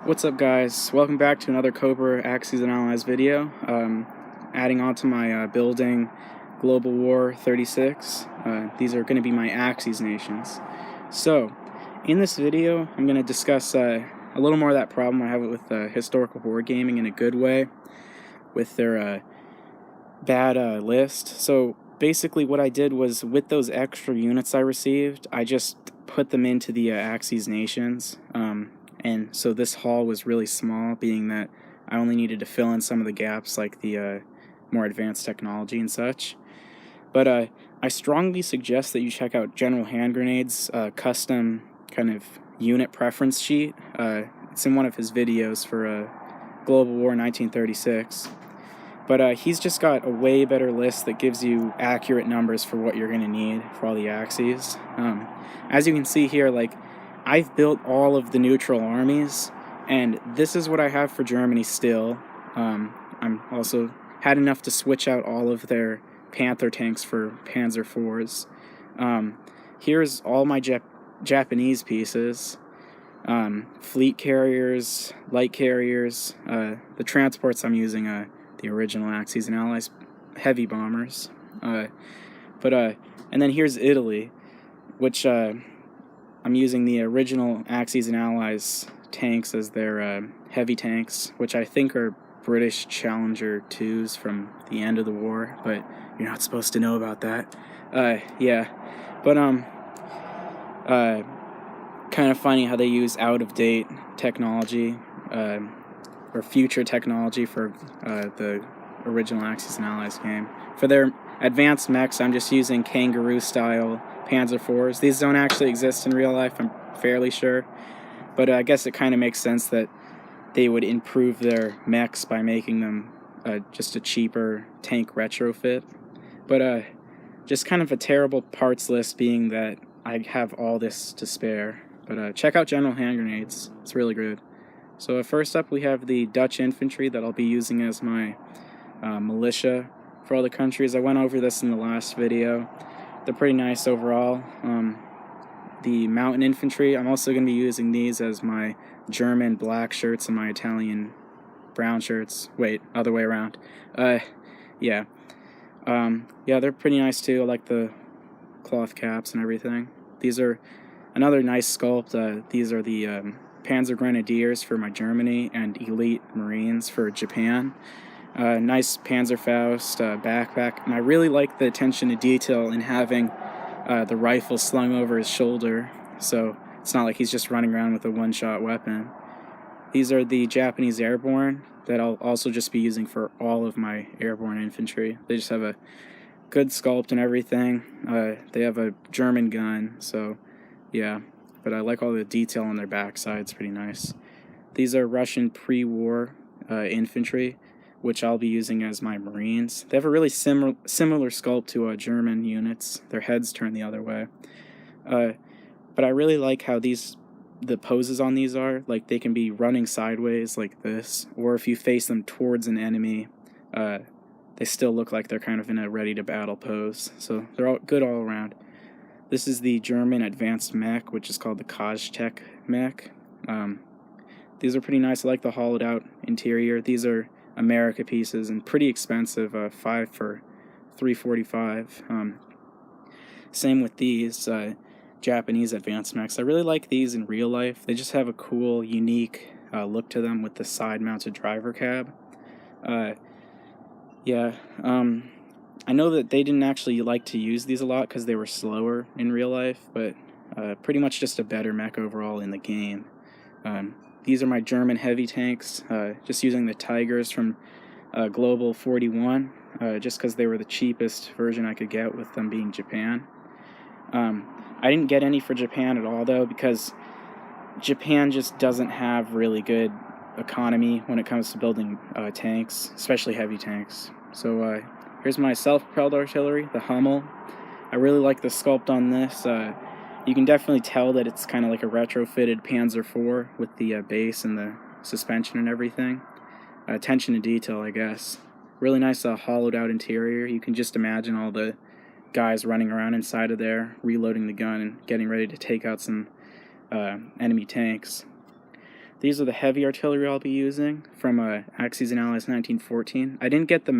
What's up, guys? Welcome back to another Cobra Axes and Allies video. Adding on to my building Global War 36. These are going to be my Axes nations. So, in this video, I'm going to discuss a little more of that problem I have with historical board gaming in a good way with their bad list. So, basically what I did was, with those extra units I received, I just put them into the Axes nations. And so this hall was really small, being that I only needed to fill in some of the gaps, like the more advanced technology and such. But I strongly suggest that you check out General Hand Grenade's custom kind of unit preference sheet. It's in one of his videos for Global War 1936. But he's just got a way better list that gives you accurate numbers for what you're going to need for all the axes. As you can see here, like, I've built all of the neutral armies, and this is what I have for Germany still. I'm also had enough to switch out all of their Panther tanks for Panzer IVs. Here's all my Japanese pieces. Fleet carriers, light carriers, the transports I'm using, the original Axes and Allies heavy bombers. And then here's Italy, which I'm using the original Axes and Allies tanks as their heavy tanks, which I think are British Challenger 2s from the end of the war, but you're not supposed to know about that. Yeah. But, kind of funny how they use out-of-date technology, or future technology for the original Axes and Allies game. For their advanced mechs, I'm just using Kangaroo-style Panzer IVs. These don't actually exist in real life, I'm fairly sure. But I guess it kind of makes sense that they would improve their mechs by making them just a cheaper tank retrofit. But just kind of a terrible parts list, being that I have all this to spare. But check out General Hand Grenades. It's really good. So first up, we have the Dutch infantry that I'll be using as my militia for all the countries. I went over this in the last video. They're pretty nice overall. The mountain infantry, I'm also going to be using these as my German black shirts and my Italian brown shirts. Wait, other way around. Yeah. Yeah, they're pretty nice too. I like the cloth caps and everything. These are another nice sculpt. These are the Panzer Grenadiers for my Germany and Elite Marines for Japan. Nice Panzerfaust backpack, and I really like the attention to detail in having the rifle slung over his shoulder, so it's not like he's just running around with a one-shot weapon. These are the Japanese airborne that I'll also just be using for all of my airborne infantry. They just have a good sculpt and everything. They have a German gun, so yeah, but I like all the detail on their backside. It's pretty nice. These are Russian pre-war infantry, which I'll be using as my Marines. They have a really similar sculpt to German units. Their heads turn the other way. But I really like how the poses on these are. Like, they can be running sideways like this, or if you face them towards an enemy, they still look like they're kind of in a ready-to-battle pose. So they're all good all around. This is the German advanced mech, which is called the Koztech mech. These are pretty nice. I like the hollowed-out interior. These are America pieces and pretty expensive, 5 for $345. Same with these Japanese advanced mechs. I really like these in real life. They just have a cool, unique look to them with the side-mounted driver cab. Yeah, I know that they didn't actually like to use these a lot because they were slower in real life, but pretty much just a better mech overall in the game. These are my German heavy tanks, just using the Tigers from Global 41, just because they were the cheapest version I could get, with them being Japan. I didn't get any for Japan at all, though, because Japan just doesn't have really good economy when it comes to building tanks, especially heavy tanks. So here's my self-propelled artillery, the Hummel. I really like the sculpt on this. You can definitely tell that it's kind of like a retrofitted Panzer IV with the base and the suspension and everything. Attention to detail, I guess. Really nice hollowed-out interior. You can just imagine all the guys running around inside of there, reloading the gun and getting ready to take out some enemy tanks. These are the heavy artillery I'll be using from Axis and Allies 1914. I didn't get the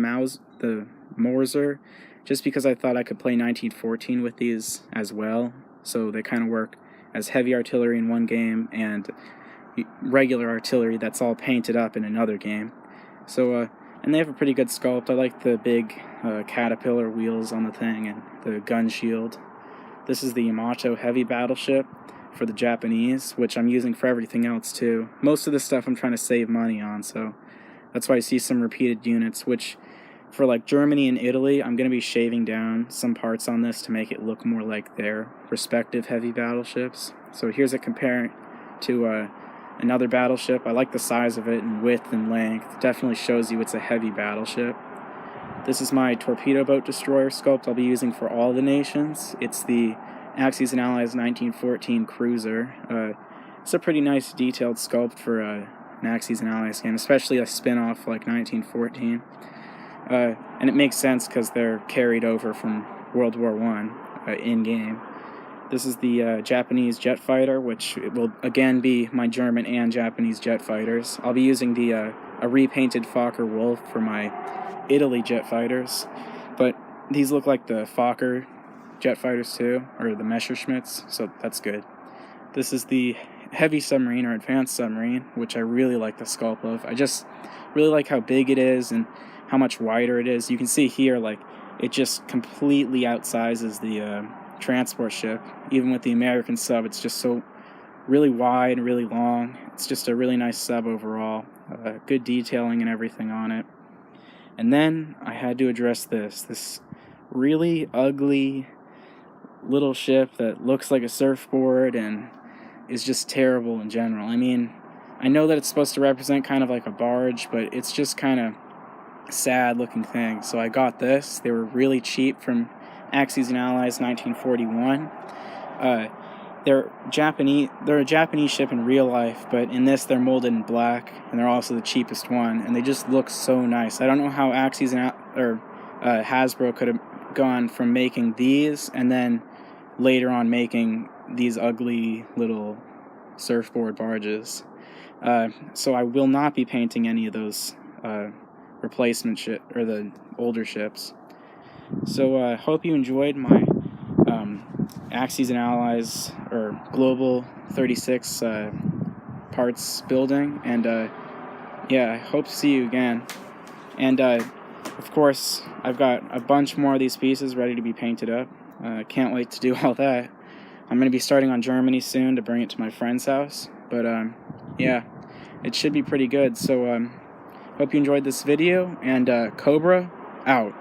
Mauser just because I thought I could play 1914 with these as well, so they kind of work as heavy artillery in one game and regular artillery that's all painted up in another game. So, and they have a pretty good sculpt. I like the big caterpillar wheels on the thing and the gun shield. This is the Yamato heavy battleship for the Japanese, which I'm using for everything else too. Most of this stuff I'm trying to save money on, so that's why I see some repeated units, which for like Germany and Italy, I'm going to be shaving down some parts on this to make it look more like their respective heavy battleships. So here's it comparing to another battleship. I like the size of it and width and length. Definitely shows you it's a heavy battleship. This is my torpedo boat destroyer sculpt I'll be using for all the nations. It's the Axis and Allies 1914 cruiser. It's a pretty nice detailed sculpt for an Axis and Allies game, especially a spin-off like 1914. And it makes sense because they're carried over from World War I in-game. This is the Japanese jet fighter, which will again be my German and Japanese jet fighters. I'll be using the a repainted Fokker Wolf for my Italy jet fighters, but these look like the Fokker jet fighters too, or the Messerschmitts, so that's good. This is the heavy submarine or advanced submarine, which I really like the sculpt of. I just really like how big it is and how much wider it is. You can see here, like, it just completely outsizes the transport ship. Even with the American sub, it's just so really wide and really long. It's just a really nice sub overall. Good detailing and everything on it. And then I had to address this really ugly little ship that looks like a surfboard and is just terrible in general. I mean, I know that it's supposed to represent kind of like a barge, but it's just kind of sad looking thing. So I got this. They were really cheap from Axis and Allies 1941. They're a Japanese ship in real life, but in this they're molded in black, and they're also the cheapest one, and they just look so nice. I don't know how Axis and Hasbro could have gone from making these and then later on making these ugly little surfboard barges. So I will not be painting any of those replacement ship or the older ships. So I hope you enjoyed my Axis and Allies or Global 36 parts building, and yeah, I hope to see you again. And of course, I've got a bunch more of these pieces ready to be painted up. Can't wait to do all that. I'm going to be starting on Germany soon to bring it to my friend's house, but yeah, it should be pretty good. So hope you enjoyed this video, and Cobra out.